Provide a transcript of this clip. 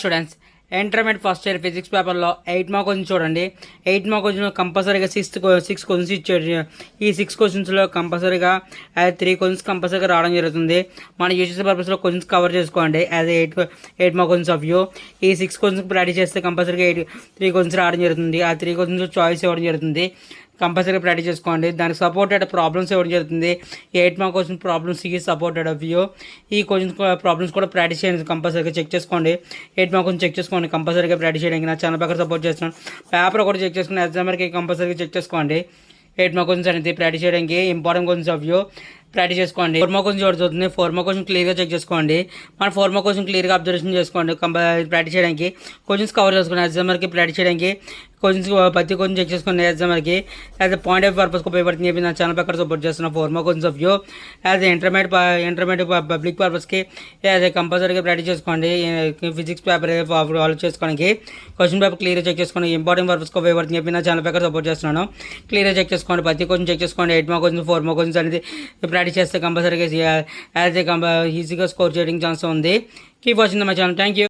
Students intermediate first year physics పేపర్లో 8 mark question చూడండి. 8 mark question కంపల్సరీగా సిక్స్ క్వశ్చన్స్ ఇచ్చాడు. ఈ 6 క్వశ్చన్స్లో కంపల్సరీగా 3 క్వశ్చన్స్ కంపల్సరీగా రావడం జరుగుతుంది. మన యూజీసీ పర్పస్లో క్వశ్చన్స్ కవర్ చేసుకోండి. As 8 mark questions of view. ఈ 6 క్వశ్చన్స్ ప్రాక్టీస్ చేస్తే కంపల్సరీగా 3 క్వశ్చన్స్ రావడం జరుగుతుంది. ఆ 3 క్వశ్చన్స్ చాయిస్ ఇవ్వడం జరుగుతుంది. కంపల్సరీ ప్రాక్టీస్ చేసుకోండి. దానికి సపోర్టెడ్ ప్రాబ్లమ్స్ ఇవ్వడం జరుగుతుంది. 8 మార్క్ క్వశ్చన్ ప్రాబ్లమ్స్కి సపోర్టెడ్ ఆఫ్ వ్యూ. ఈ క్వశ్చన్స్ ప్రాబ్లమ్స్ కూడా ప్రాక్టీస్ చేయండి. కంపల్సరీగా చెక్ చేసుకోండి. 8 మార్క్ క్వశ్చన్ చెక్ చేసుకోండి. కంపల్సరీగా ప్రాక్టీస్ చేయడానికి నా ఛానల్ పక్కన సపోర్ట్ చేస్తున్నాను. పేపర్ కూడా చెక్ చేసుకుని ఎగ్జామ్కి కంపల్సరీగా చెక్ చేసుకోండి. 8 మార్క్ క్వశ్చన్స్ అనేది ప్రాక్టీస్ చేయడానికి important questions of view practice చేసుకోండి. 4 మార్క్ క్వశ్చన్ చూడుతుంది. 4 మార్క్ క్వశ్చన్ క్లియర్గా చెక్ చేసుకోండి. మన 4 మార్క్ క్వశ్చన్ క్లియర్గా అబ్జర్వేషన్ చేసుకోండి. ప్రాక్టీస్ చేయడానికి క్వశ్చన్స్ కవర్ చేసుకోండి. ఎగ్జామ్కి ప్రాక్టీస్ చేయడానికి క్వశ్చన్స్ ప్రతి క్వశ్చన్ చెక్ చేసుకోండి. ఎగ్జామ్కి యాజ్ అ పాయింట్ ఆఫ్ పర్పస్కి ఉపయోగపడుతుంది చెప్పి నా ఛానల్ పక్కన సపోర్ట్ చేస్తున్న 4 mark questions of view. As intermediate public పర్పస్కి యాజ్ కంపల్సరీగా ప్రాక్టీస్ చేసుకోండి. ఫిజిక్స్ పేపర్ సాల్వ్ చేసుకోవడానికి క్వశ్చన్ పేపర్ క్లియర్గా చెక్ చేసుకోండి. ఇంపార్టెంట్ పర్పస్కి ఉపయోగపడుతుంది చెప్పి నా ఛానల్ పక్కన సపోర్ట్ చేస్తున్నాను. క్లియర్గా చెక్ చేసుకోండి. ప్రతి క్వశ్చన్ చెక్ చేసుకోండి. 8 మార్క్ క్వశ్చన్ 4 మార్క్ క్వశ్చన్స్ అనేది ప్రాక్టీస్ చేస్తే కంపల్సరీగా ఈజీగా స్కోర్ చేయడానికి ఛాన్స్ ఉంది. Keep watching my channel. Thank you.